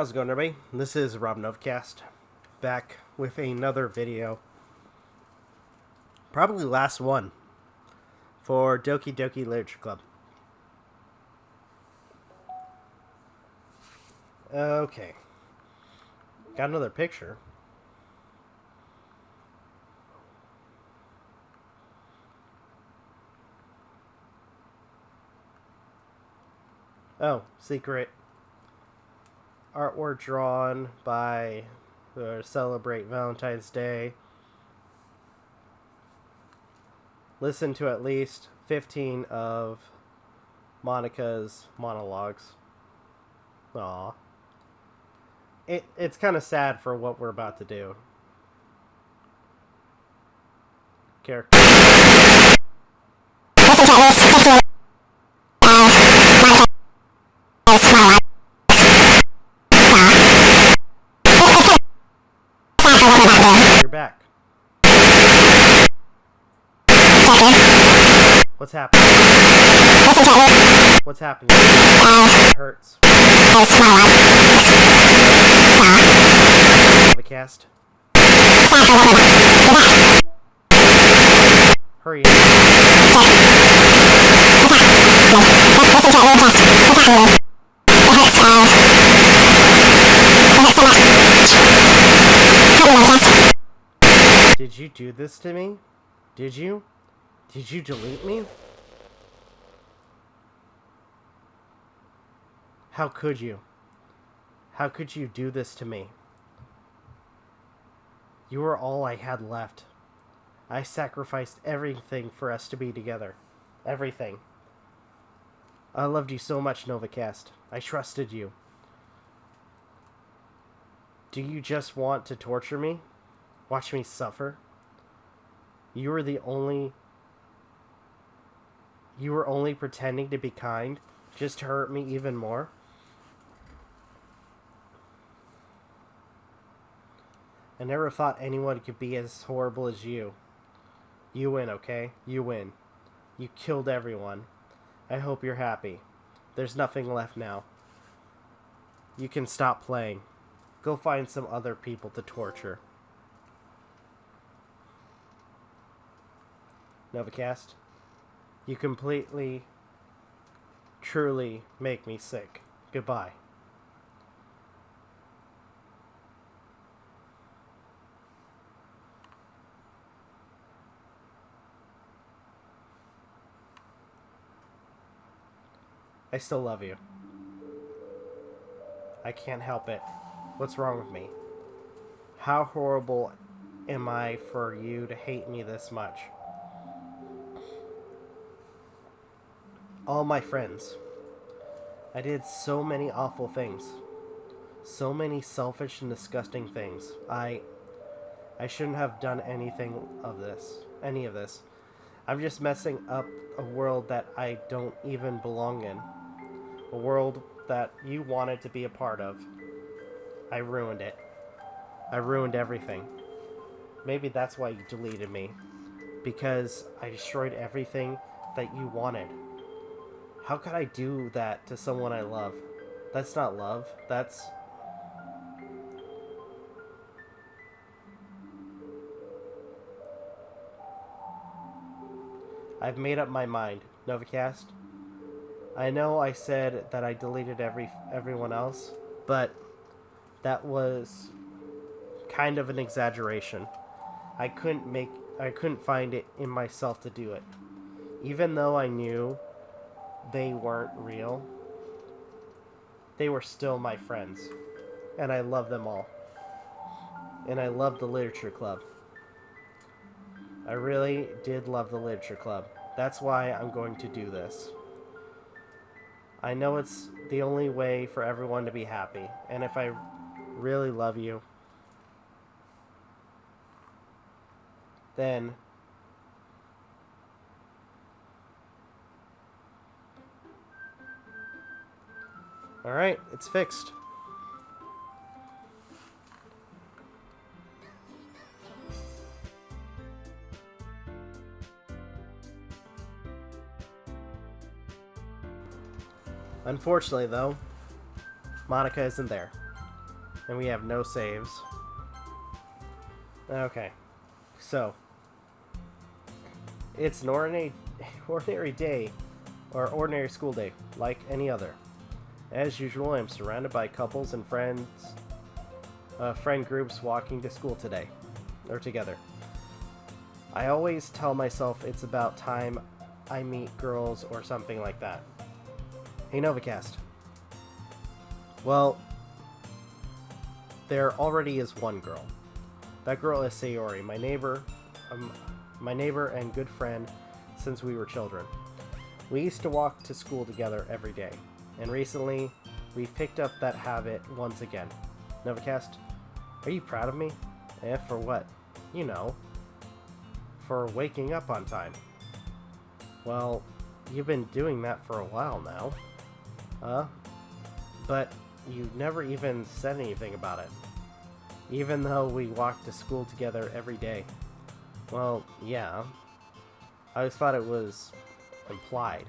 How's it going, everybody? This is Novakast, back with another video. Probably last one for Doki Literature Club. Okay. Got another picture. Oh, secret artwork drawn by celebrate Valentine's Day. Listen to at least 15 of Monica's monologues. Aww. It's kind of sad for what we're about to do. Character. You're back. What's happening? What's happening? It hurts. Novakast. Hurry up. Did you do this to me? Did you? Did you delete me? How could you? How could you do this to me? You were all I had left. I sacrificed everything for us to be together. Everything. I loved you so much, Novakast. I trusted you. Do you just want to torture me? Watch me suffer? You were only pretending to be kind, just to hurt me even more? I never thought anyone could be as horrible as you. You win, okay? You win. You killed everyone. I hope you're happy. There's nothing left now. You can stop playing. Go find some other people to torture. Novakast, you completely, truly make me sick. Goodbye. I still love you. I can't help it. What's wrong with me? How horrible am I for you to hate me this much? All my friends. I did so many awful things. So many selfish and disgusting things. I shouldn't have done any of this. I'm just messing up a world that I don't even belong in. A world that you wanted to be a part of. I ruined it. I ruined everything. Maybe that's why you deleted me. Because I destroyed everything that you wanted. How could I do that to someone I love? That's not love. That's... I've made up my mind, Novakast. I know I said that I deleted everyone else, but that was kind of an exaggeration. I couldn't find it in myself to do it. Even though I knew they weren't real, they were still my friends. And I love them all. And I love the Literature Club. I really did love the Literature Club. That's why I'm going to do this. I know it's the only way for everyone to be happy. And if I really love you, then alright, it's fixed. Unfortunately, though, Monica isn't there. And we have no saves. Okay. So. It's an ordinary day, or ordinary school day, like any other. As usual, I'm surrounded by couples and friend groups walking to school today, or together. I always tell myself it's about time I meet girls or something like that. Hey, Novakast. Well, there already is one girl. That girl is Sayori, my neighbor and good friend since we were children. We used to walk to school together every day, and recently we've picked up that habit once again. Novakast, are you proud of me? For what? You know, for waking up on time. Well, you've been doing that for a while now. But you never even said anything about it. Even though we walk to school together every day. Well, yeah. I always thought it was implied.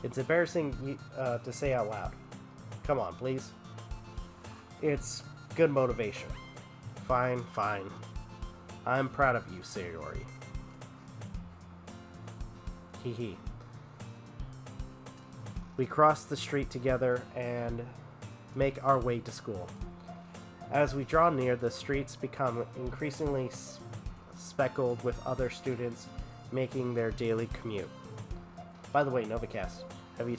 It's embarrassing to say out loud. Come on, please. It's good motivation. Fine. I'm proud of you, Sayori. Hee. We cross the street together and make our way to school. As we draw near, the streets become increasingly speckled with other students making their daily commute. By the way, Novakast, have you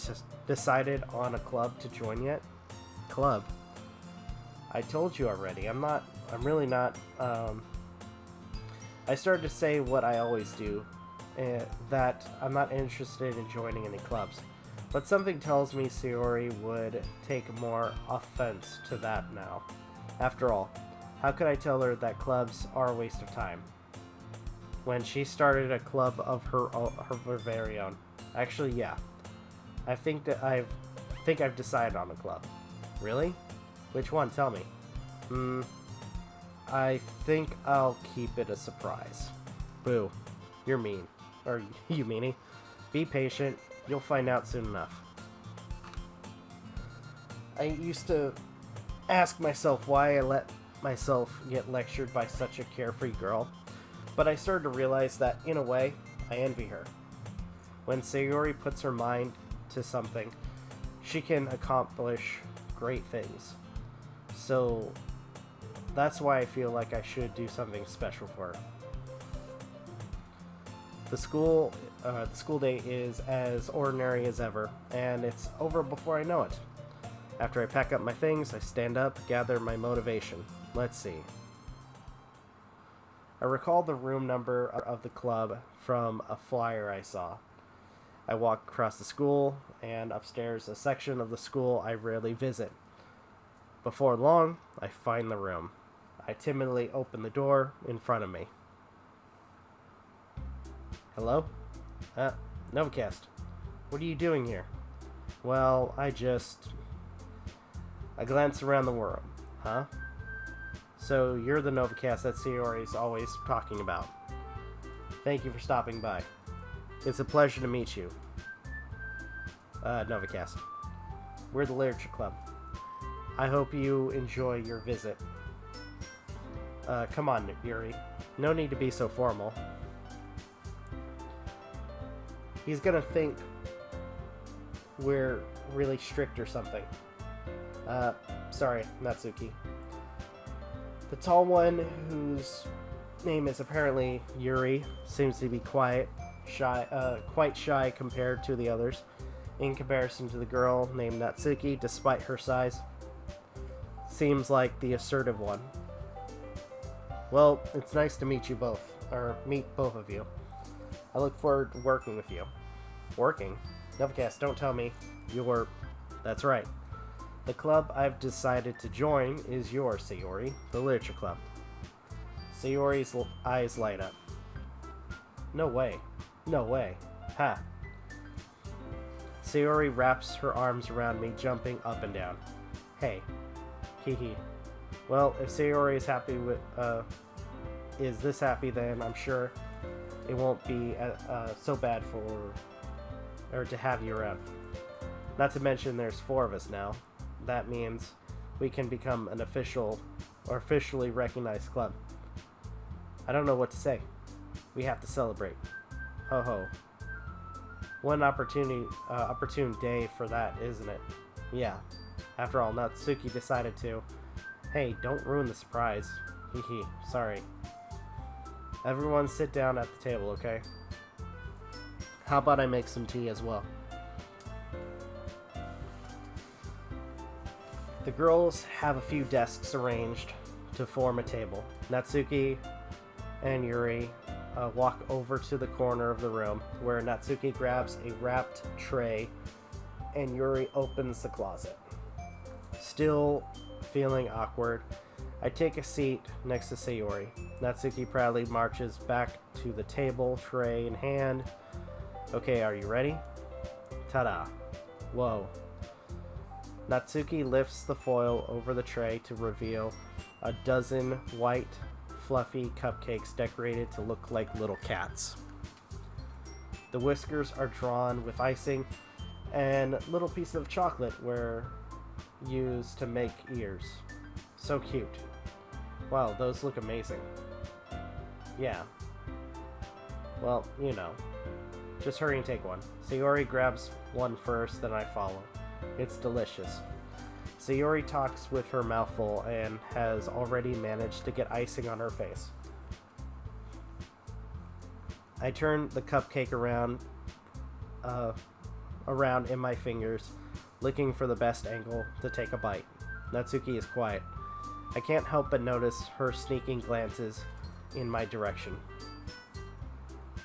decided on a club to join yet? Club? I told you already. I'm really not. I started to say what I always do, that I'm not interested in joining any clubs. But something tells me Sayori would take more offense to that now. After all, how could I tell her that clubs are a waste of time? When she started a club of her very own. Actually, yeah. I think I've decided on a club. Really? Which one? Tell me. I think I'll keep it a surprise. Boo. You're mean. Or you meanie. Be patient. You'll find out soon enough. I used to ask myself why I let myself get lectured by such a carefree girl, but I started to realize that, in a way, I envy her. When Sayori puts her mind to something, she can accomplish great things. So that's why I feel like I should do something special for her. The school day is as ordinary as ever, and it's over before I know it. After I pack up my things, I stand up, gather my motivation. Let's see. I recall the room number of the club from a flyer I saw. I walk across the school, and upstairs a section of the school I rarely visit. Before long, I find the room. I timidly open the door in front of me. Hello? Novakast. What are you doing here? Well, I glance around the room. Huh? So you're the Novakast that Sayori's always talking about. Thank you for stopping by. It's a pleasure to meet you. Novakast. We're the Literature Club. I hope you enjoy your visit. Come on, Yuri. No need to be so formal. He's gonna think we're really strict or something. Sorry, Natsuki. The tall one, whose name is apparently Yuri, seems to be quite shy compared to the others, in comparison to the girl named Natsuki, despite her size. Seems like the assertive one. Well, it's nice to meet you both, or meet both of you. I look forward to working with you. Working? Novakast, don't tell me you're... That's right. The club I've decided to join is yours, Sayori, the Literature Club. Sayori's eyes light up. No way. No way. Ha. Sayori wraps her arms around me, jumping up and down. Hey. Hee. Well, if Sayori is happy with, is this happy, then I'm sure it won't be so bad to have you around. Not to mention there's 4 of us now. That means we can become an officially recognized club. I don't know what to say. We have to celebrate. Ho ho. One opportune day for that, isn't it? Yeah. After all, Natsuki decided to. Hey, don't ruin the surprise. Hehe, sorry. Everyone sit down at the table, okay? How about I make some tea as well? The girls have a few desks arranged to form a table. Natsuki and Yuri walk over to the corner of the room where Natsuki grabs a wrapped tray and Yuri opens the closet. Still feeling awkward, I take a seat next to Sayori. Natsuki proudly marches back to the table, tray in hand. Okay, are you ready? Ta-da. Whoa. Natsuki lifts the foil over the tray to reveal a dozen white, fluffy cupcakes decorated to look like little cats. The whiskers are drawn with icing, and little pieces of chocolate were used to make ears. So cute. Wow, those look amazing. Yeah. Well, you know. Just hurry and take one. Sayori grabs one first, then I follow. It's delicious. Sayori talks with her mouth full and has already managed to get icing on her face. I turn the cupcake around in my fingers, looking for the best angle to take a bite. Natsuki is quiet. I can't help but notice her sneaking glances in my direction.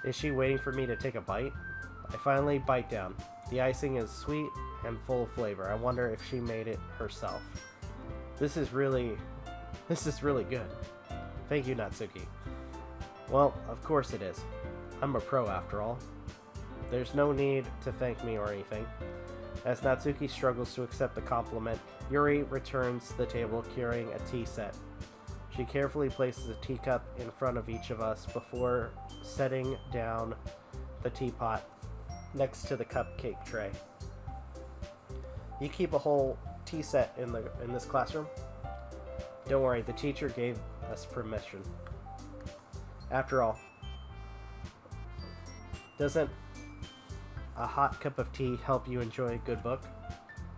Is she waiting for me to take a bite? I finally bite down. The icing is sweet and full of flavor. I wonder if she made it herself. This is really good. Thank you, Natsuki. Well, of course it is. I'm a pro after all. There's no need to thank me or anything. As Natsuki struggles to accept the compliment, Yuri returns to the table carrying a tea set. She carefully places a teacup in front of each of us before setting down the teapot next to the cupcake tray. You keep a whole tea set in this classroom? Don't worry, the teacher gave us permission. After all, doesn't a hot cup of tea help you enjoy a good book?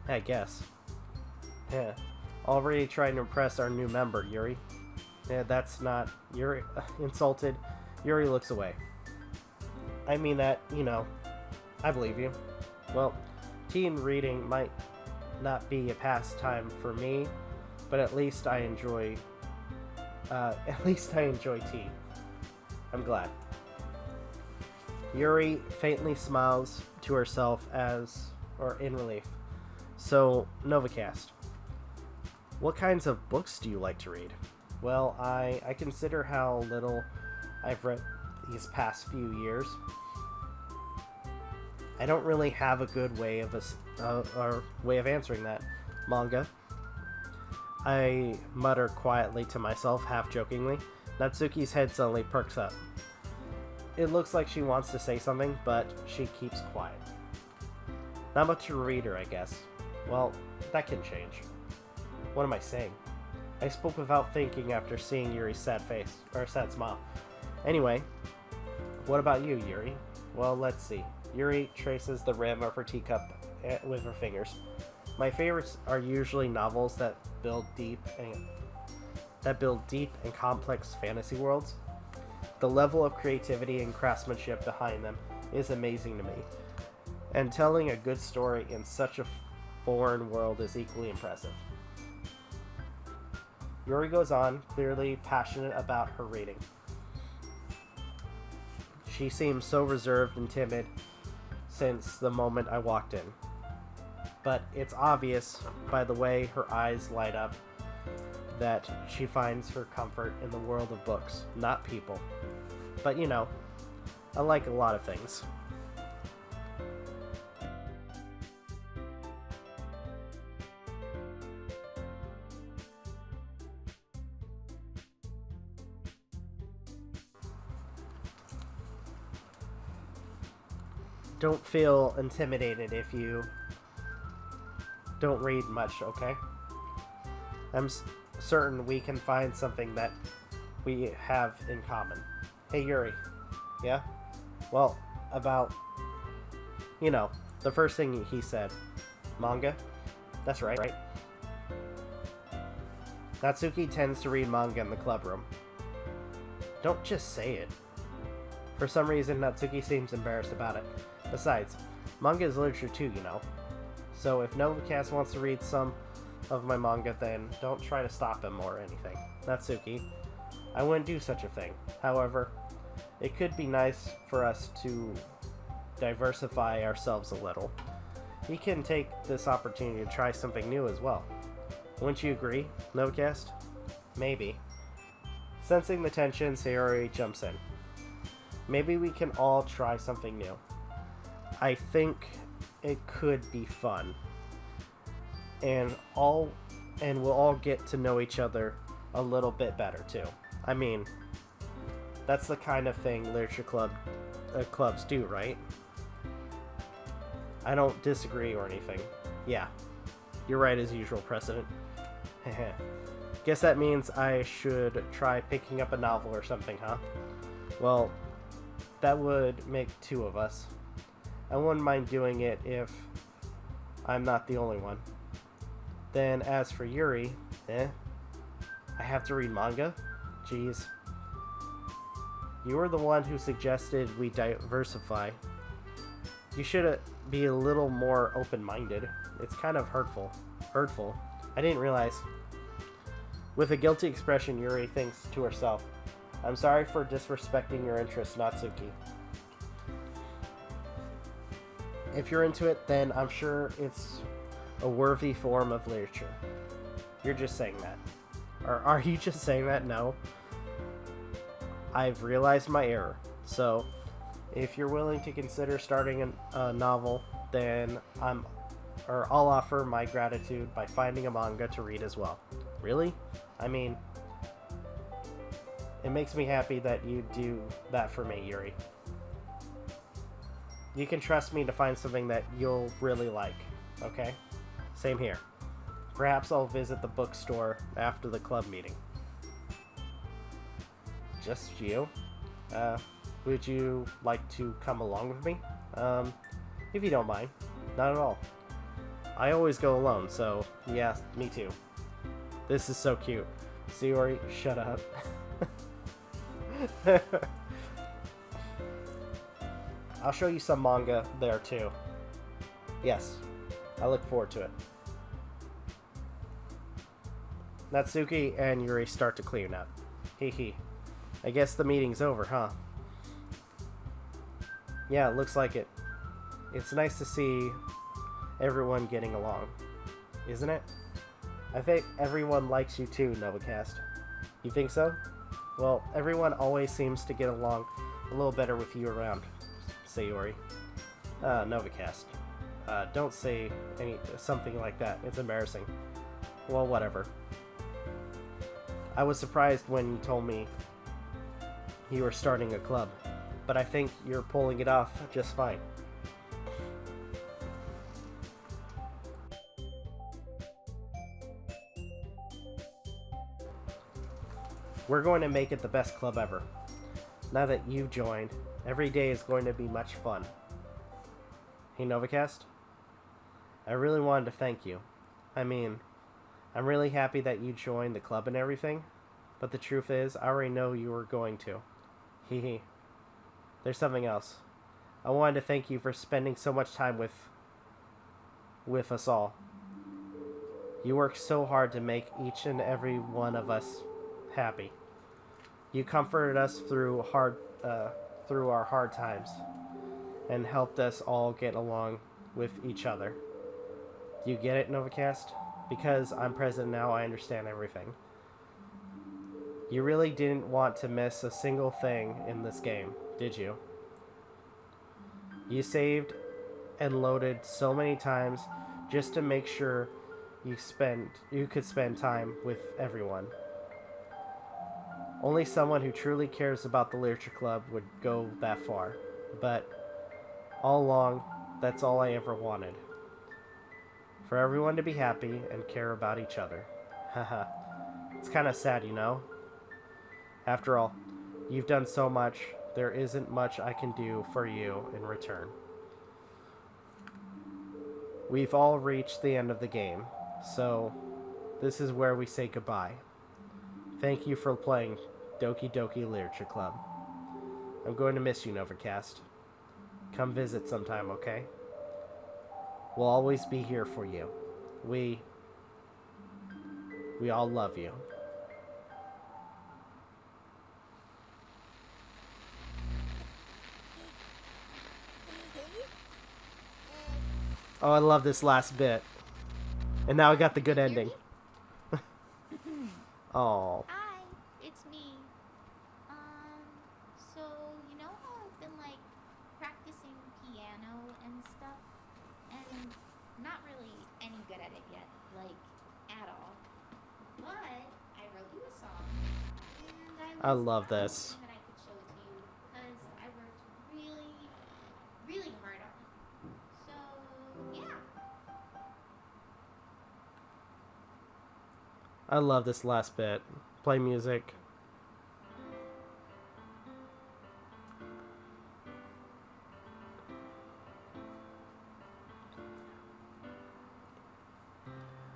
I guess. Yeah. Already trying to impress our new member, Yuri. Yeah, that's not... Yuri... Insulted, Yuri looks away. I mean that, I believe you. Well, tea and reading might not be a pastime for me, but at least I enjoy tea. I'm glad. Yuri faintly smiles to herself in relief. So, Novakast. What kinds of books do you like to read? Well, I consider how little I've read these past few years. I don't really have a good way of answering that. Manga. I mutter quietly to myself, half jokingly. Natsuki's head suddenly perks up. It looks like she wants to say something, but she keeps quiet. Not much of a reader, I guess. Well, that can change. What am I saying? I spoke without thinking after seeing Yuri's sad smile. Anyway, what about you, Yuri? Well, let's see. Yuri traces the rim of her teacup with her fingers. My favorites are usually novels that build deep and complex fantasy worlds. The level of creativity and craftsmanship behind them is amazing to me, and telling a good story in such a foreign world is equally impressive. Yuri goes on, clearly passionate about her reading. She seems so reserved and timid since the moment I walked in, but it's obvious by the way her eyes light up that she finds her comfort in the world of books, not people. But I like a lot of things. Don't feel intimidated if you don't read much, okay? I'm certain we can find something that we have in common. Hey, Yuri. Yeah? Well, about, the first thing he said. Manga? That's right. Natsuki tends to read manga in the club room. Don't just say it. For some reason, Natsuki seems embarrassed about it. Besides, manga is literature too, So if Novakast wants to read some of my manga, then don't try to stop him or anything. Natsuki, I wouldn't do such a thing. However, it could be nice for us to diversify ourselves a little. He can take this opportunity to try something new as well. Wouldn't you agree, Novakast? Maybe. Sensing the tension, Sayori jumps in. Maybe we can all try something new. I think it could be fun. And we'll all get to know each other a little bit better too. I mean, that's the kind of thing literature clubs do, right? I don't disagree or anything. Yeah, you're right as usual, President. Guess that means I should try picking up a novel or something, huh? Well, that would make two of us. I wouldn't mind doing it if I'm not the only one. Then as for Yuri, I have to read manga? Jeez. You were the one who suggested we diversify. You should be a little more open-minded. It's kind of hurtful. I didn't realize. With a guilty expression, Yuri thinks to herself, I'm sorry for disrespecting your interests, Natsuki. If you're into it, then I'm sure it's a worthy form of literature. You're just saying that. Or are you just saying that? No. I've realized my error. So, if you're willing to consider starting a novel, then I'll offer my gratitude by finding a manga to read as well. Really? I mean, it makes me happy that you do that for me, Yuri. You can trust me to find something that you'll really like, okay? Same here. Perhaps I'll visit the bookstore after the club meeting. Just you? Would you like to come along with me? If you don't mind. Not at all. I always go alone, so yeah, me too. This is so cute. Sayori, shut up. I'll show you some manga there too. Yes, I look forward to it. Natsuki and Yuri start to clean up. Hee. I guess the meeting's over, huh? Yeah, it looks like it. It's nice to see everyone getting along, isn't it? I think everyone likes you too, Novakast. You think so? Well, everyone always seems to get along a little better with you around, Sayori. Novakast. Don't say something like that. It's embarrassing. Well, whatever. I was surprised when you told me you were starting a club, but I think you're pulling it off just fine. We're going to make it the best club ever. Now that you've joined, every day is going to be much fun. Hey, Novakast? I really wanted to thank you. I mean, I'm really happy that you joined the club and everything, but the truth is, I already know you were going to. Hee. There's something else. I wanted to thank you for spending so much time with us all. You worked so hard to make each and every one of us happy. You comforted us through our hard times and helped us all get along with each other. Do you get it, Novakast? Because I'm president now, I understand everything. You really didn't want to miss a single thing in this game, did you? You saved and loaded so many times just to make sure you could spend time with everyone. Only someone who truly cares about the literature club would go that far, but all along, that's all I ever wanted. For everyone to be happy and care about each other. Haha. It's kind of sad, you know? After all, you've done so much, there isn't much I can do for you in return. We've all reached the end of the game, so this is where we say goodbye. Thank you for playing Doki Doki Literature Club. I'm going to miss you, Novakast. Come visit sometime, okay? We'll always be here for you. We all love you. Oh, I love this last bit. And now I got the good ending. Oh. Hi, it's me. So you know how I've been like practicing piano and stuff, and not really any good at it yet, like at all. But I wrote you a song, and I love this. that I could show it to you because I worked really, really hard on it. So yeah. I love this last bit. Play music.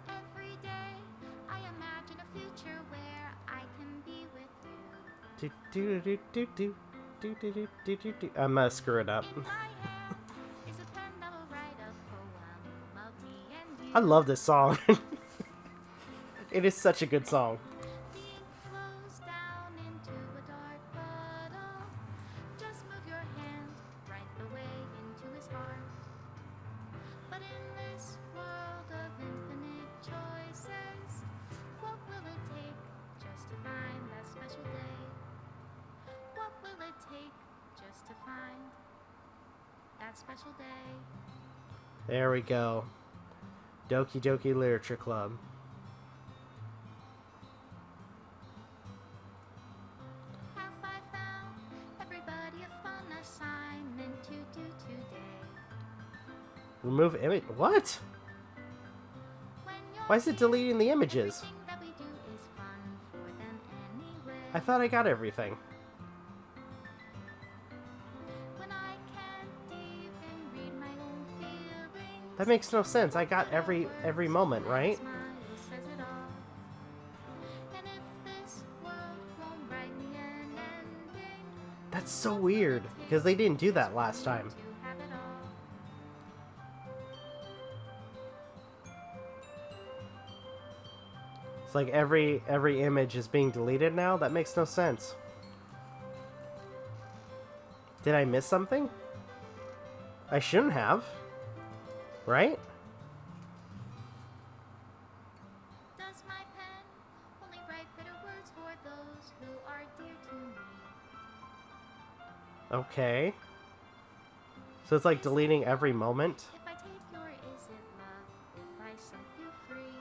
Every day I imagine a future where I can be with you. I'm gonna screw it up. In my hand is a pen that will write a poem of me and you. I love this song. It is such a good song. The ink flows down into a dark puddle. Just move your hand right the way into his heart. But in this world of infinite choices, what will it take just to find that special day? What will it take just to find that special day? There we go. Doki Doki Literature Club. Have I found everybody a fun assignment to do today? Remove image. What? When you're Why is it deleting the images? everything that we do is fun for them anyway. I thought I got everything. When I can't even read my own feelings. That makes no sense. I got every moment, right? Smile says it all. And if this world won't write me an ending, That's so weird because they didn't do that last time. to have it all. It's like every image is being deleted now. That makes no sense. Did I miss something? I shouldn't have. Right? Does my pen only write bitter words for those who are dear to me? Okay. So it's like deleting every moment. If I take your is it love if I set you free?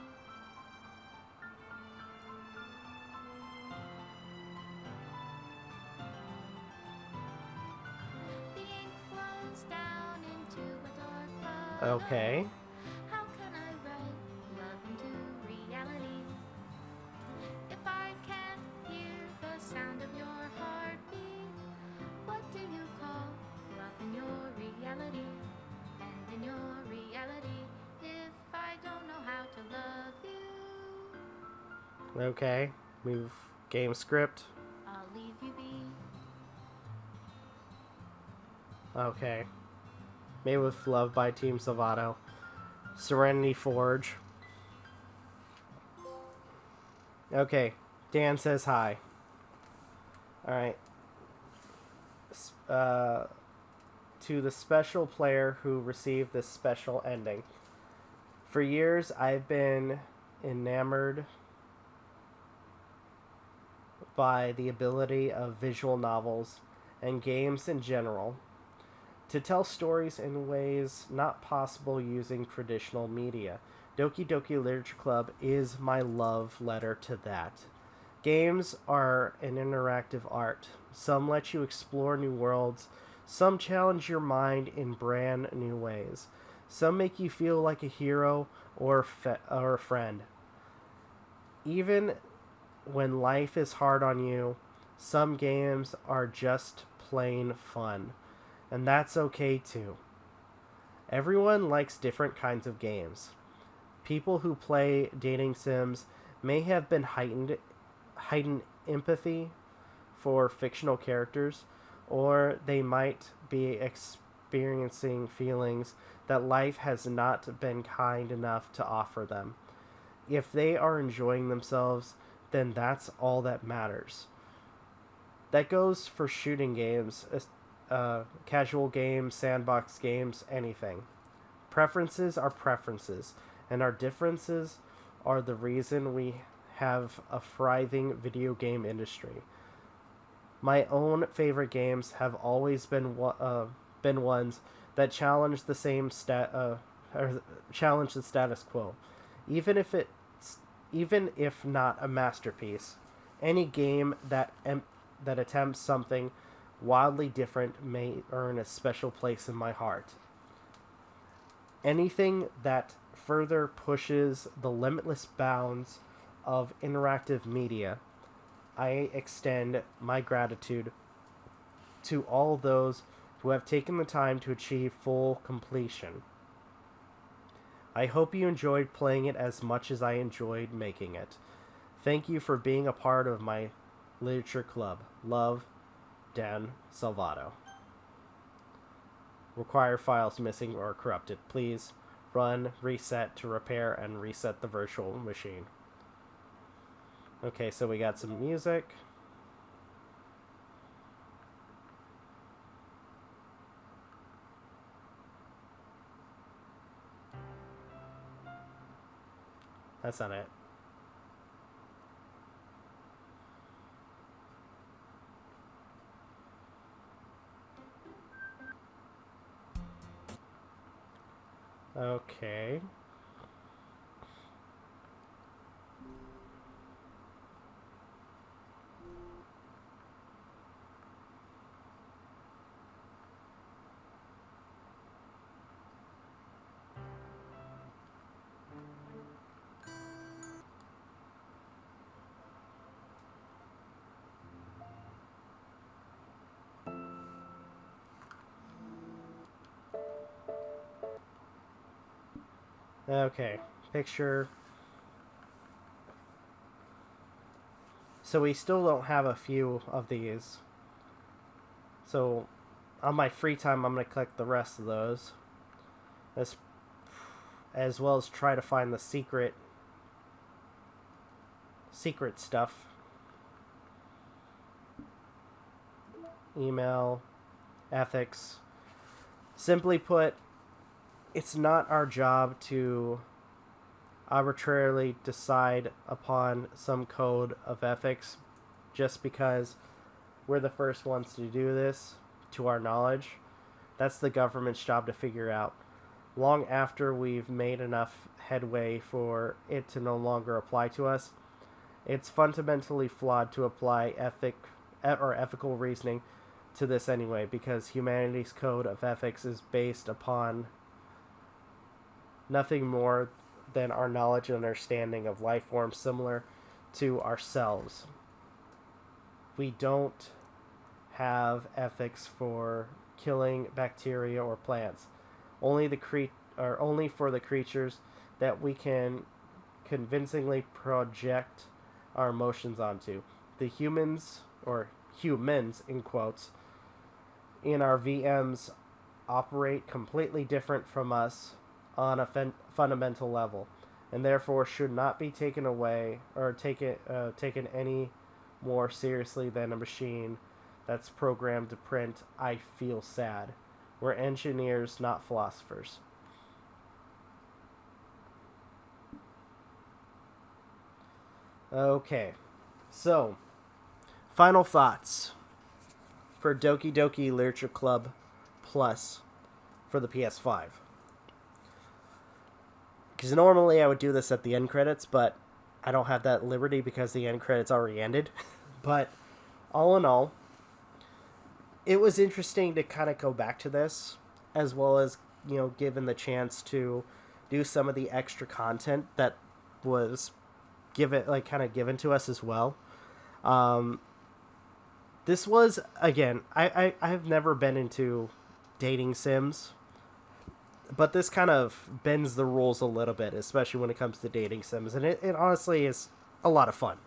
The ink flows down into a dark puddle. Okay. How can I write love into reality? If I can't hear the sound of your heartbeat, what do you call love in your reality? And in your reality, if I don't know how to love you, Okay. Move game script. I'll leave you be. Okay. Made with love by Team Salvato. Serenity Forge. Okay. Dan says hi. Alright. To the special player who received this special ending. For years, I've been enamored by the ability of visual novels and games in general to tell stories in ways not possible using traditional media. Doki Doki Literature Club is my love letter to that. Games are an interactive art. Some let you explore new worlds. Some challenge your mind in brand new ways. Some make you feel like a hero or a friend. Even when life is hard on you, some games are just plain fun, and that's okay too. Everyone likes different kinds of games. People who play dating sims may have been heightened empathy for fictional characters, or they might be experiencing feelings that life has not been kind enough to offer them. If they are enjoying themselves, then that's all that matters. That goes for shooting games, casual games, sandbox games, anything. Preferences are preferences, and our differences are the reason we have a thriving video game industry. My own favorite games have always been ones that challenge the or challenge the status quo, even if not a masterpiece. Any game that attempts something wildly different may earn a special place in my heart. Anything that further pushes the limitless bounds of interactive media, I extend my gratitude to all those who have taken the time to achieve full completion. I hope you enjoyed playing it as much as I enjoyed making it. Thank you for being a part of my literature club. Love, Dan Salvato. Require files missing or corrupted. Please run, reset to repair, and reset the virtual machine. Okay, so we got some music. That's not it. Okay. Okay, picture. So we still don't have a few of these. So on my free time, I'm going to collect the rest of those. As well as try to find the secret stuff. Email, ethics. Simply put, it's not our job to arbitrarily decide upon some code of ethics just because we're the first ones to do this, to our knowledge. That's the government's job to figure out. Long after we've made enough headway for it to no longer apply to us, it's fundamentally flawed to apply ethical reasoning to this anyway, because humanity's code of ethics is based upon nothing more than our knowledge and understanding of life forms similar to ourselves. We don't have ethics for killing bacteria or plants. Only for the creatures that we can convincingly project our emotions onto. The humans, or humans in quotes, in our VMs operate completely different from us on a fundamental level, and therefore should not be taken away or taken any more seriously than a machine that's programmed to print "I feel sad." We're engineers, not philosophers. Okay, so final thoughts for Doki Doki Literature Club Plus for the PS5. Because normally I would do this at the end credits, but I don't have that liberty because the end credits already ended. But all in all, it was interesting to kind of go back to this, as well as, given the chance to do some of the extra content that was given to us as well. This was, again, I have never been into dating sims, but this kind of bends the rules a little bit, especially when it comes to dating sims, and it honestly is a lot of fun.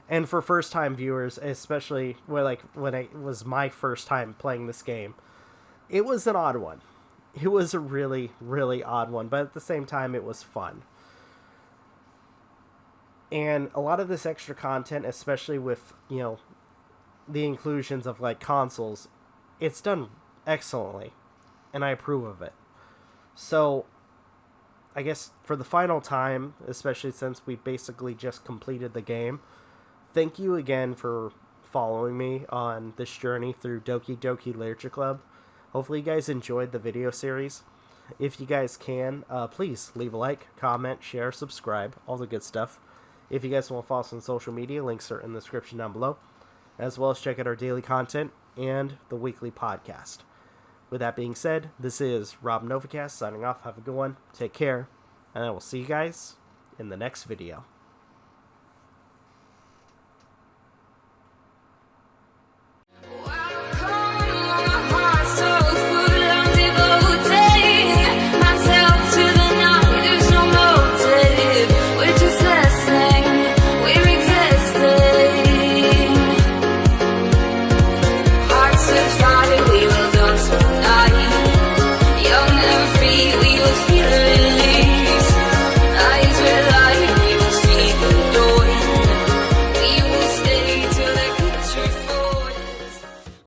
And for first-time viewers, especially when it was my first time playing this game, it was an odd one. It was a really, really odd one, but at the same time, it was fun. And a lot of this extra content, especially with, the inclusions of, consoles, it's done excellently, and I approve of it. So, I guess for the final time, especially since we basically just completed the game, thank you again for following me on this journey through Doki Doki Literature Club. Hopefully you guys enjoyed the video series. If you guys can, please leave a like, comment, share, subscribe, all the good stuff. If you guys want to follow us on social media, links are in the description down below, as well as check out our daily content and the weekly podcast. With that being said, this is Rob Novakast signing off. Have a good one. Take care. And I will see you guys in the next video.